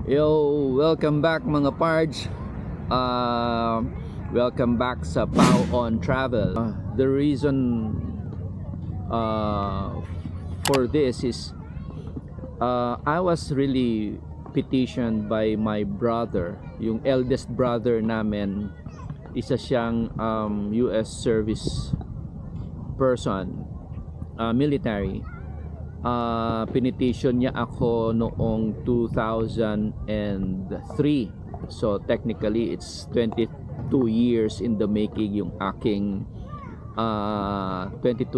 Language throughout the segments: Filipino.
Yo, welcome back mga pards. Welcome back sa Pau on Travel. The reason for this is I was really petitioned by my brother. Yung eldest brother namin, isa siyang US service person, military. Pinetition niya ako noong 2003. So technically it's 22 years in the making yung aking 22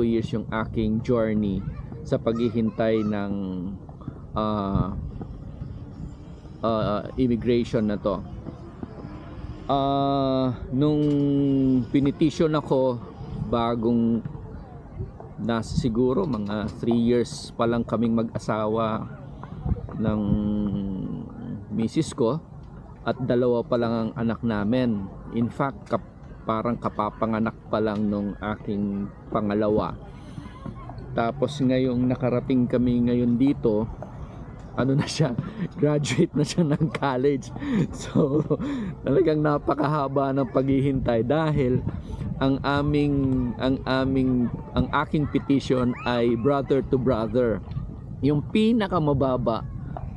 years yung aking journey sa paghihintay ng immigration na to. Nung pinetition ako, bagong nasa siguro mga 3 years pa lang kaming mag-asawa ng misis ko at dalawa pa lang ang anak namin. In fact, parang kapapanganak pa lang nung aking pangalawa. Tapos ngayong nakarating kami ngayon dito, ano na siya, graduate na siya ng college. So talagang napakahaba ng paghihintay dahil ang aking petition ay brother to brother. Yung pinakamababa,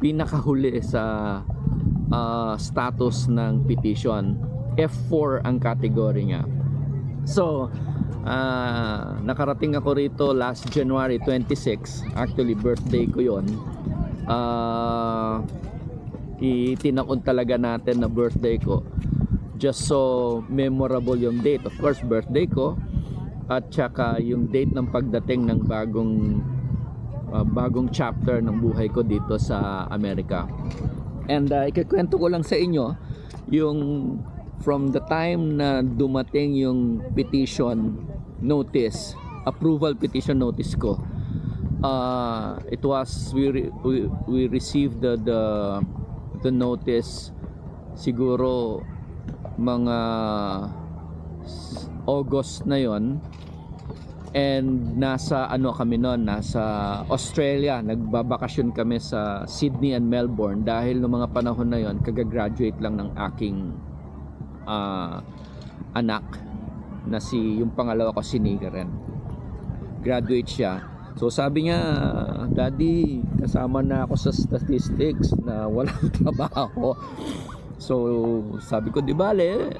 pinakahuli sa status ng petition, F4 ang category niya. So nakarating ako rito last January 26. Actually birthday ko yon. Itinakon talaga natin na birthday ko just so memorable yung date. Of course, birthday ko at saka yung date ng pagdating ng bagong chapter ng buhay ko dito sa Amerika. And ikikwento ko lang sa inyo yung from the time na dumating yung petition notice, approval petition notice ko. It was we received the notice siguro mga August na yon, and nasa kami noon, nasa Australia. Nagbabakasyon kami sa Sydney and Melbourne dahil noong mga panahon na yon kagagraduate lang ng aking anak na yung pangalawa ko, si Nigaren. Graduate siya. So sabi niya, Daddy, kasama na ako sa statistics na walang trabaho. So sabi ko, di bale,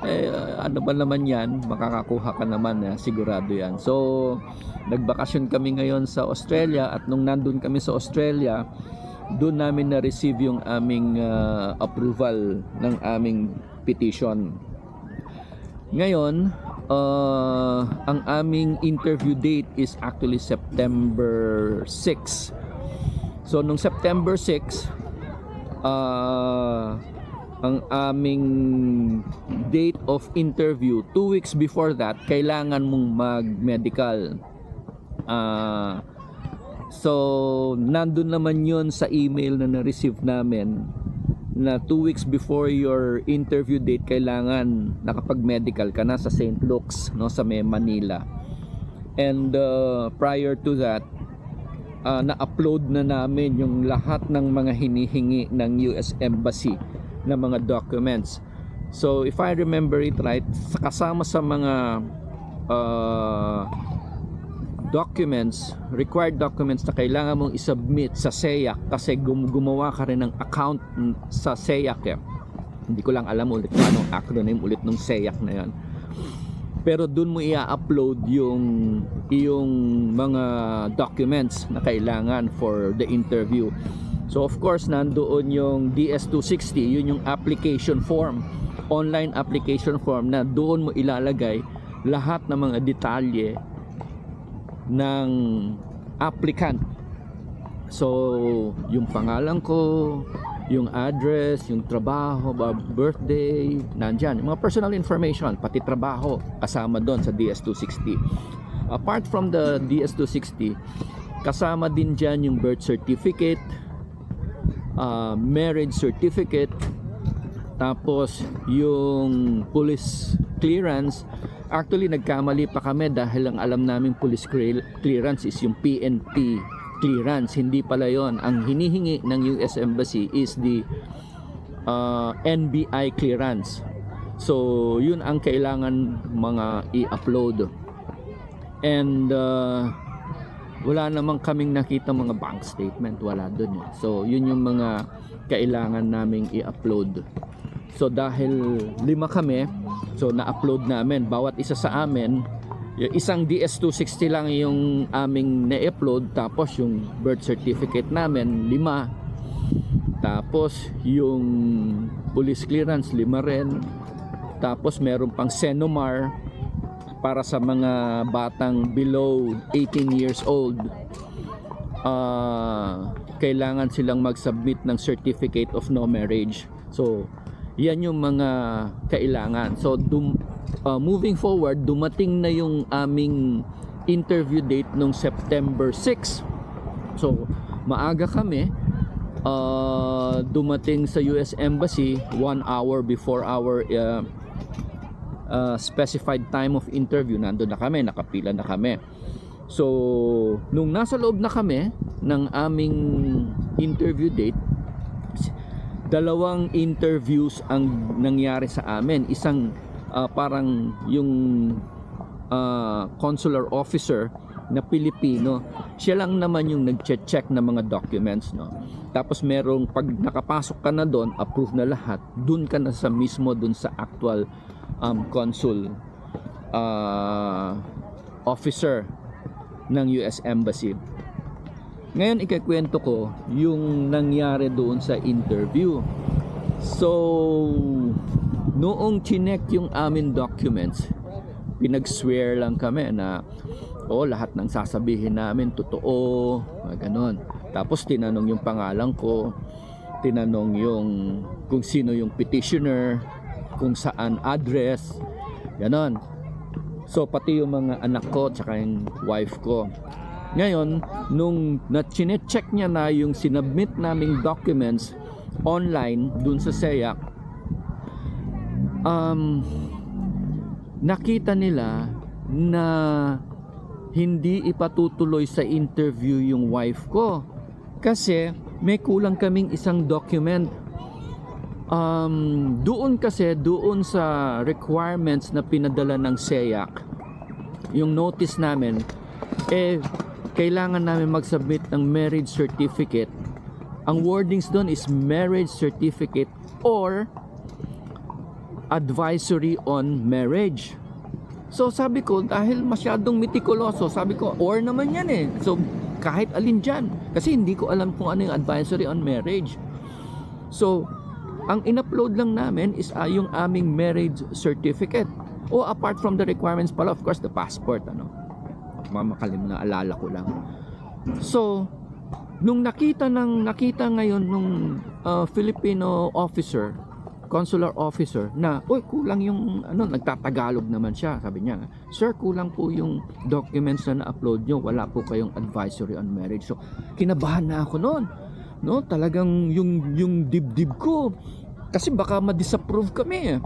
ano ba naman yan, makakakuha ka naman, sigurado yan. So nagbakasyon kami ngayon sa Australia, at nung nandun kami sa Australia, doon namin na-receive yung aming approval ng aming petition. Ngayon, ang aming interview date is actually September 6. So nung September 6, ang aming date of interview, 2 weeks before that, kailangan mong mag-medical. So nandun naman yun sa email na na-receive namin, na 2 weeks before your interview date, kailangan nakapag-medical ka na sa St. Luke's, no, sa Manila. And prior to that, na-upload na namin yung lahat ng mga hinihingi ng US Embassy na mga documents. So if I remember it right, kasama sa mga required documents na kailangan mong isubmit sa SEAC, kasi gumawa ka rin ng account sa SEAC. Hindi ko lang alam ulit anong acronym ulit ng SEAC na yan, pero dun mo i-upload yung mga documents na kailangan for the interview. So of course, nandoon yung DS-260, yun yung application form, online application form, na doon mo ilalagay lahat ng mga detalye ng applicant. So yung pangalan ko, yung address, yung trabaho, birthday, nandyan, mga personal information, pati trabaho kasama doon sa DS-260. Apart from the DS-260, kasama din dyan yung birth certificate, marriage certificate, tapos yung police clearance. Actually nagkamali pa kami dahil ang alam namin police clearance is yung PNP clearance. Hindi pala yon. Ang hinihingi ng US Embassy is the NBI clearance. So yun ang kailangan mga i-upload. And wala namang kaming nakita mga bank statement, wala dun eh. So yun yung mga kailangan naming i-upload. So dahil 5 kami, so na-upload namin bawat isa sa amin. Yung isang DS-260 lang yung aming na-upload, tapos yung birth certificate namin 5, tapos yung police clearance 5 rin, tapos meron pang Senomar para sa mga batang below 18 years old. Kailangan silang mag-submit ng certificate of no marriage. So yan yung mga kailangan. So moving forward, dumating na yung aming interview date nung September 6. So maaga kami dumating sa US Embassy 1 hour before our specified time of interview. Nandun na kami, nakapila na kami. So nung nasa loob na kami ng aming interview date, 2 interviews ang nangyari sa amin. Isang parang yung consular officer na Pilipino, siya lang naman yung nag-check ng mga documents, no. Tapos merong pag nakapasok ka na doon, approve na lahat, doon ka na sa mismo doon sa actual consul officer ng US Embassy. Ngayon ikakwento ko yung nangyari doon sa interview. So noong chinek yung amin documents, pinag-swear lang kami na lahat ng sasabihin namin totoo, ganon. Tapos tinanong yung pangalan ko, tinanong yung kung sino yung petitioner, kung saan address, ganon. So pati yung mga anak ko tsaka yung wife ko. Ngayon, nung na-check niya na yung sinubmit naming documents online dun sa SEAC, nakita nila na hindi ipatutuloy sa interview yung wife ko kasi may kulang kaming isang document. Doon sa requirements na pinadala ng SEAC, yung notice namin, kailangan namin mag-submit ng marriage certificate. Ang wordings doon is marriage certificate or advisory on marriage. So sabi ko, dahil masyadong mitikuloso, sabi ko, or naman yan eh. So kahit alin dyan, kasi hindi ko alam kung ano yung advisory on marriage. So ang in-upload lang namin is yung aming marriage certificate. Apart from the requirements pala, of course, the passport, mamakalim na alala ko lang. So nung nakita ngayon nung Filipino officer, consular officer, na kulang yung nagtatagalog naman siya. Sabi niya, sir, kulang po yung documents na na-upload nyo, wala po kayong advisory on marriage. So kinabahan na ako noon, no? Talagang yung dibdib ko, kasi baka ma-disapprove kami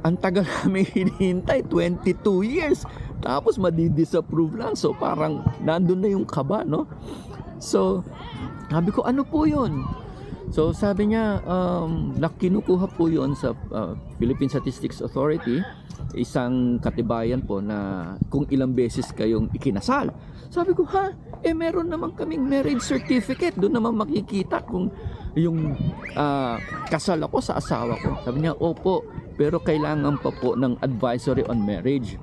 ang tagal namin hinihintay, 22 years, tapos madi-disapprove lang. So parang nandun na yung kaba, no? So sabi ko, ano po yun? So sabi niya, kinukuha po yun sa Philippine Statistics Authority, isang katibayan po na kung ilang beses kayong ikinasal. Sabi ko, meron naman kaming marriage certificate, doon naman makikita kung yung kasal ako sa asawa ko. Sabi niya, opo, pero kailangan pa po ng advisory on marriage.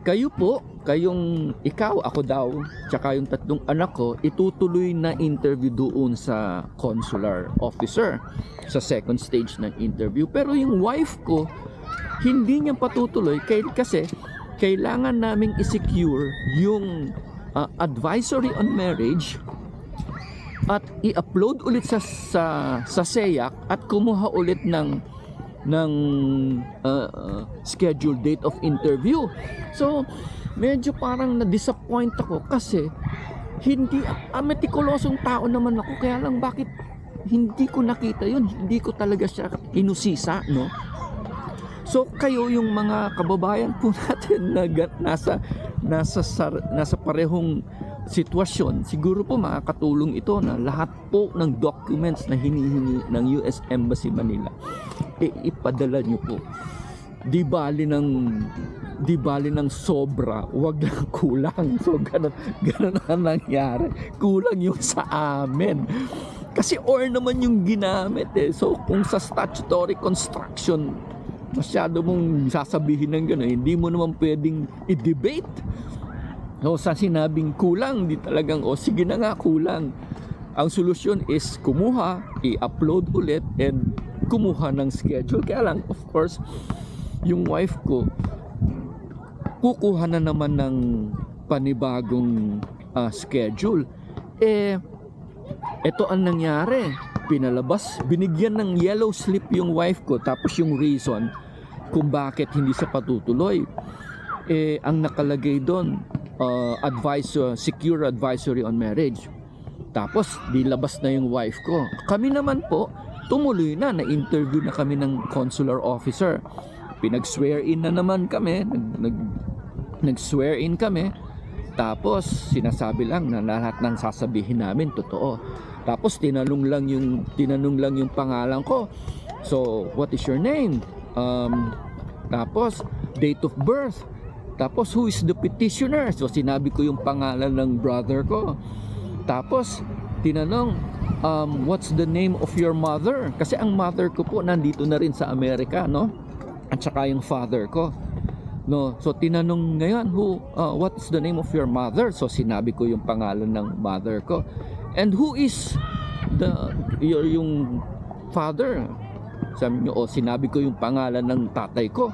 Ikaw, ako daw, tsaka yung 3 anak ko, itutuloy na interview doon sa consular officer sa second stage ng interview. Pero yung wife ko, hindi niya patutuloy kasi kailangan naming i-secure yung advisory on marriage at i-upload ulit sa SEAC at kumuha ulit ng scheduled date of interview. So medyo parang na-disappoint ako kasi hindi, metikulosong tao naman ako, kaya lang bakit hindi ko nakita yun, hindi ko talaga siya inusisa, no? So kayo, yung mga kababayan po natin na nasa parehong sitwasyon, siguro po makakatulong ito na lahat po ng documents na hinihingi ng US Embassy Manila, ipadala nyo po. Di bali ng sobra, wag lang kulang. So ganun ang nangyari. Kulang yung sa amin. Kasi or naman yung ginamit eh. So kung sa statutory construction, masyado mong sasabihin ng gano'n, hindi mo naman pwedeng i-debate. So sa sinabing kulang, di talagang, sige na nga, kulang. Ang solusyon is kumuha, i-upload ulit, and kumuha ng schedule. Kaya lang, of course, yung wife ko, kukuha na naman ng panibagong schedule. Ito ang nangyari. Pinalabas, binigyan ng yellow slip yung wife ko, tapos yung reason kung bakit hindi siya patutuloy. Ang nakalagay doon, secure advisory on marriage. Tapos dilabas na yung wife ko. Kami naman po, tumuloy na-interview na kami ng consular officer. Pinag-swear in na naman kami, nag-swear in kami. Tapos sinasabi lang na lahat ng sasabihin namin totoo. Tapos tinanong lang yung pangalan ko. So, what is your name? Tapos date of birth. Tapos who is the petitioner? So sinabi ko yung pangalan ng brother ko. Tapos tinanong, what's the name of your mother? Kasi ang mother ko po nandito na rin sa Amerika, no? At saka yung father ko. No, so tinanong ngayon, what's the name of your mother? So sinabi ko yung pangalan ng mother ko. And who is yung father? Sinabi ko yung pangalan ng tatay ko.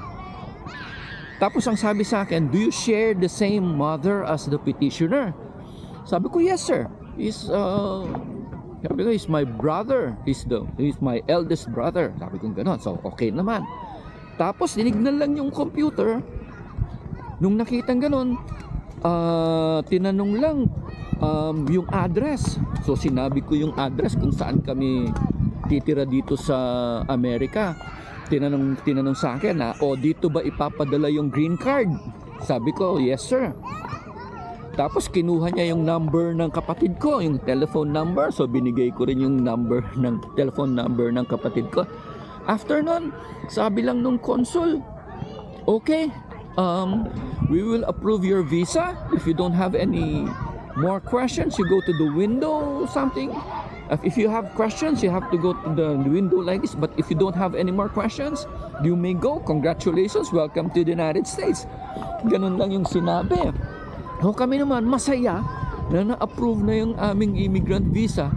Tapos ang sabi sa akin, do you share the same mother as the petitioner? Sabi ko, yes sir. Sabi ko, he's my brother. He's my eldest brother. Sabi ko gano'n. So okay naman. Tapos tinignan lang yung computer. Nung nakitang gano'n, tinanong lang yung address. So sinabi ko yung address kung saan kami titira dito sa Amerika. Tinanong sa akin na, dito ba ipapadala yung green card? Sabi ko, yes sir. Tapos kinuha niya yung number ng kapatid ko, yung telephone number. So binigay ko rin yung telephone number ng kapatid ko. After nun, sabi lang nung consul, okay, we will approve your visa. If you don't have any more questions, you go to the window something. If you have questions, you have to go to the window like this. But if you don't have any more questions, you may go. Congratulations, welcome to the United States. Ganun lang yung sinabi. Kami naman masaya na na-approve na yung aming immigrant visa.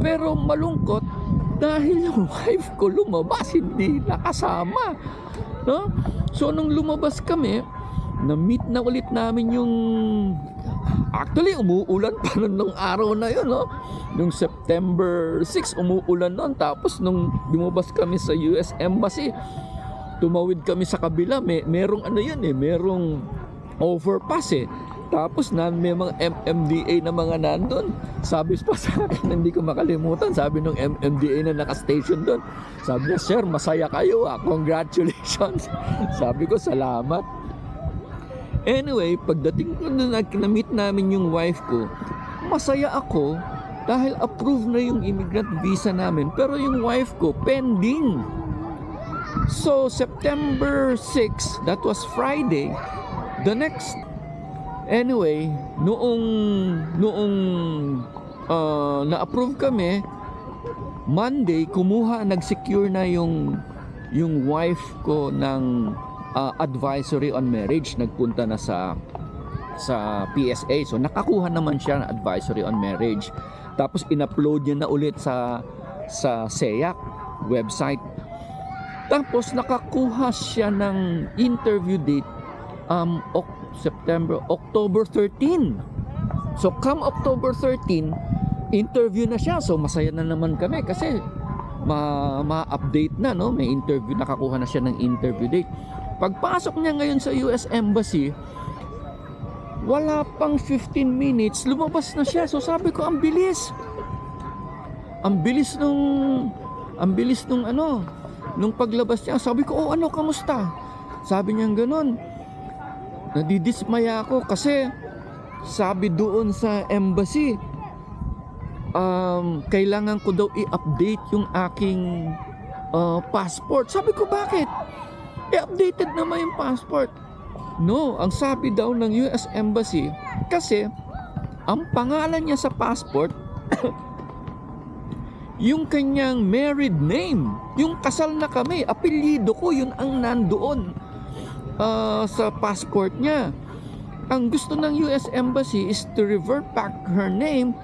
Pero malungkot dahil yung wife ko lumabas, hindi nakasama. No? So nung lumabas kami, na-meet na ulit namin yung... Actually, umuulan pa nung araw na yun, no? Nung September 6, umuulan nun. Tapos nung lumabas kami sa US Embassy, tumawid kami sa kabila. Merong merong overpass eh. Tapos may mga MMDA na mga nandun. Sabi pa sa akin, hindi ko makalimutan, sabi nung MMDA na naka-station doon, sabi niya, sir, masaya kayo congratulations. Sabi ko, salamat. Anyway, pagdating ko na-meet namin yung wife ko, masaya ako dahil approve na yung immigrant visa namin. Pero yung wife ko, pending. So, September 6, that was Friday, Anyway, noong na-approve kami, Monday, nag-secure na yung wife ko ng advisory on marriage. Nagpunta na sa PSA. So nakakuha naman siya ng advisory on marriage. Tapos in-upload niya na ulit sa SEAC website. Tapos nakakuha siya ng interview date October 13. So come October 13, interview na siya. So masaya na naman kami kasi ma-update na, no? May interview, nakakuha na siya ng interview date. Pagpasok niya ngayon sa US Embassy, wala pang 15 minutes, lumabas na siya. So sabi ko, ang bilis. Ang bilis nung paglabas niya. Sabi ko, kamusta? Sabi niya gano'n. Nadidismaya ako kasi sabi doon sa embassy, kailangan ko daw i-update yung aking passport. Sabi ko, bakit? I-updated naman yung passport. No, ang sabi daw ng US Embassy, kasi ang pangalan niya sa passport, yung kanyang married name, yung kasal na kami, apelyido ko, yun ang nandoon sa passport niya. Ang gusto ng US Embassy is to revert back her name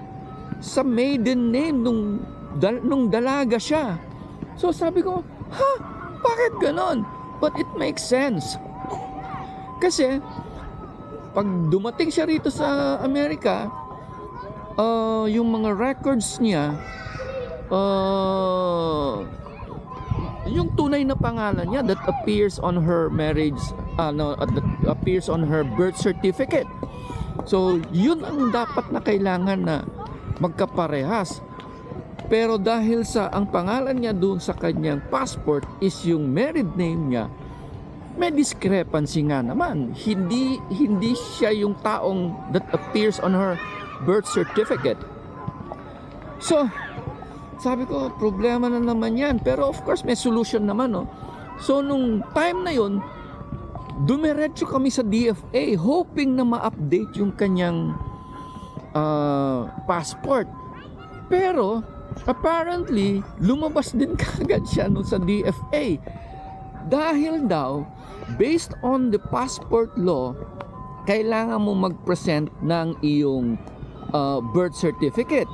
sa maiden name nung dalaga siya. So sabi ko, bakit ganon? But it makes sense. Kasi pag dumating siya rito sa Amerika, yung mga records niya, yung tunay na pangalan niya that appears on her marriage, that appears on her birth certificate. So yun ang dapat na kailangan na magkaparehas. Pero dahil sa ang pangalan niya doon sa kanyang passport is yung married name niya, may discrepancy nga naman. Hindi siya yung taong that appears on her birth certificate. So, sabi ko, problema na naman yan. Pero of course, may solution naman, no? So, nung time na yun, dumiretso kami sa DFA hoping na ma-update yung kanyang passport. Pero, apparently, lumabas din kagad siya no, sa DFA. Dahil daw, based on the passport law, kailangan mo mag-present ng iyong birth certificate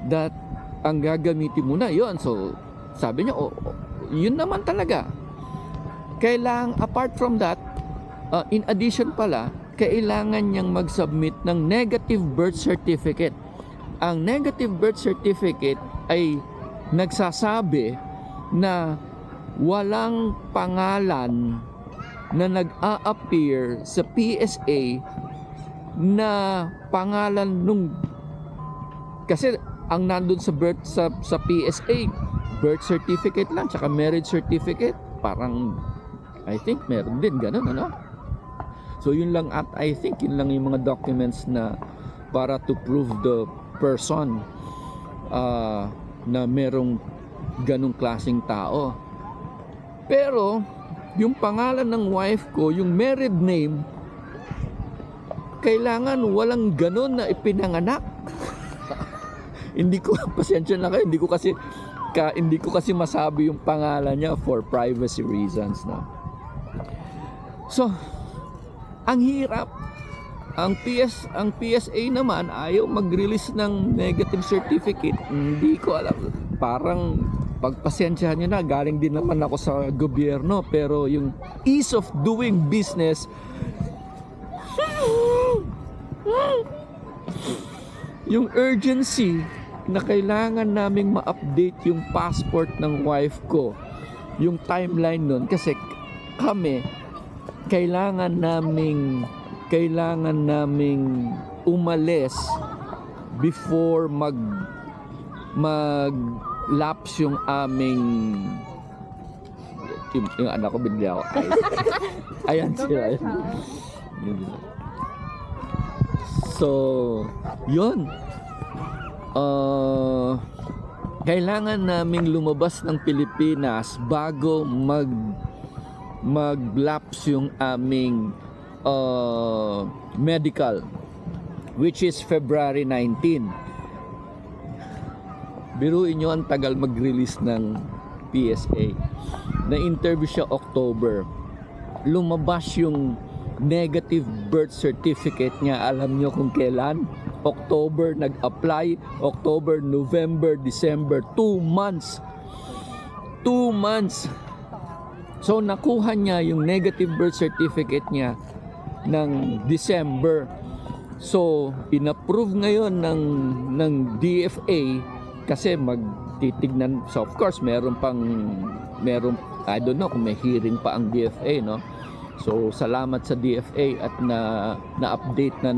that ang gagamitin mo na yon. So sabi niya, yun naman talaga. Kailangan, apart from that, in addition pala, kailangan niyang mag-submit ng negative birth certificate. Ang negative birth certificate ay nagsasabi na walang pangalan na nag-a-appear sa PSA na pangalan nung, kasi ang nandun sa PSA birth certificate lang tsaka marriage certificate, parang I think meron din ganun, ano? So yun lang, at I think yun lang yung mga documents na para to prove the person na merong ganung klaseng tao. Pero yung pangalan ng wife ko, yung married name, kailangan walang ganon na ipinanganak. Hindi ko, pasensya na kayo, hindi ko kasi masabi yung pangalan niya for privacy reasons, no? So, ang hirap. Ang PSA naman ayaw mag-release ng negative certificate. Hindi ko alam. Parang pagpasensyahan nyo na, galing din naman ako sa gobyerno, pero yung ease of doing business, yung urgency na kailangan naming ma-update yung passport ng wife ko, yung timeline nun, kasi kami kailangan naming umalis before mag-lapse yung aming, yung anak ko bigla ako. Ayan sila. So, yun. Kailangan naming lumabas ng Pilipinas bago mag-lapse yung aming medical, which is February 19. Biruin nyo, ang tagal mag-release ng PSA. Na-interview siya October. Lumabas yung negative birth certificate niya. Alam nyo kung kailan? October nag-apply. October, November, December. 2 months. 2 months. So nakuha niya yung negative birth certificate niya ng December. So inapprove ngayon ng DFA kasi magtitignan. So of course meron I don't know kung may hearing pa ang DFA, no? So salamat sa DFA at na-update na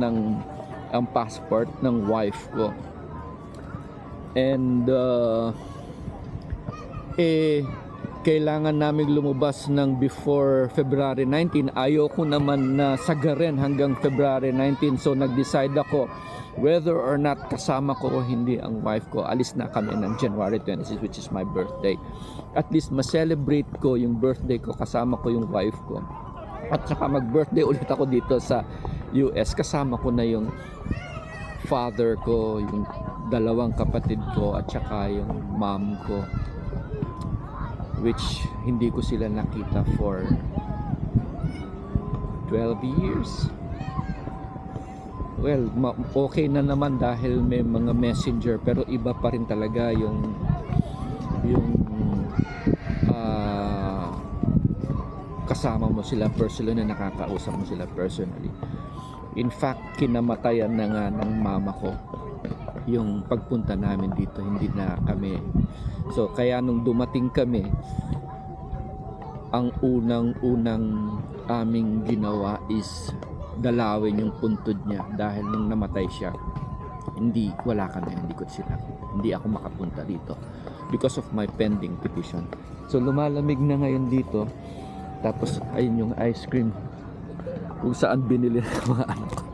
ang passport ng wife ko. And kailangan namin lumabas ng before February 19. Ayoko naman na sagarin hanggang February 19. So nag-decide ako whether or not kasama ko o hindi ang wife ko. Alis na kami ng January 26, which is my birthday. At least ma-celebrate ko yung birthday ko, kasama ko yung wife ko. At saka mag-birthday ulit ako dito sa US. Kasama ko na yung father ko, yung dalawang kapatid ko, at saka yung mom ko, which hindi ko sila nakita for 12 years. Well, okay na naman dahil may mga messenger, pero iba pa rin talaga yung kasama mo sila personally, na nakakausap mo sila personally. In fact, kinamatayan na nga ng mama ko yung pagpunta namin dito, hindi na kami. So kaya nung dumating kami, ang unang aming ginawa is dalawin yung puntod niya, dahil nung namatay siya, wala kami, hindi ako makapunta dito because of my pending petition. So lumalamig na ngayon dito. Tapos ayun yung ice cream kung saan binili ng mga anak ko.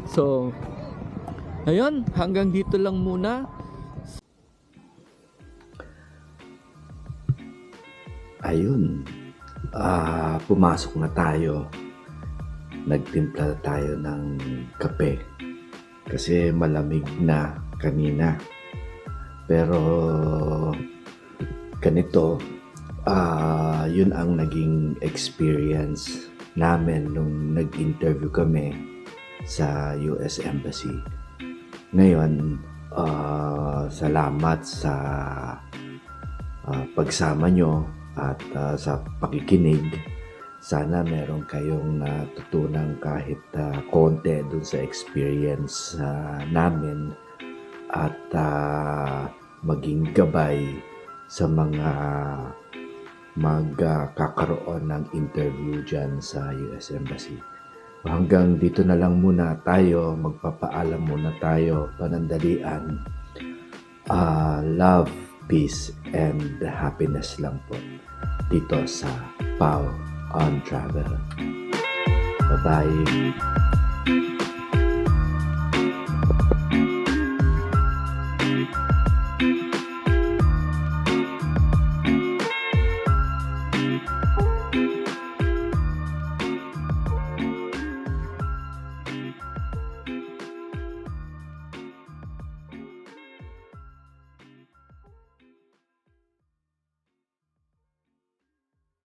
So ayun, hanggang dito lang muna. Ayun, pumasok na tayo. Nagtimpla tayo ng kape kasi malamig na kanina. Pero ganito, yun ang naging experience namin nung nag-interview kami sa US Embassy. Ngayon, salamat sa pagsama nyo at sa pakikinig. Sana meron kayong natutunan kahit konti dun sa experience namin, at maging gabay sa mga magkakaroon ng interview dyan sa US Embassy. Hanggang dito na lang muna tayo, magpapaalam muna tayo, panandalian. Love, peace, and happiness lang po dito sa Pau on Travel. Bye-bye.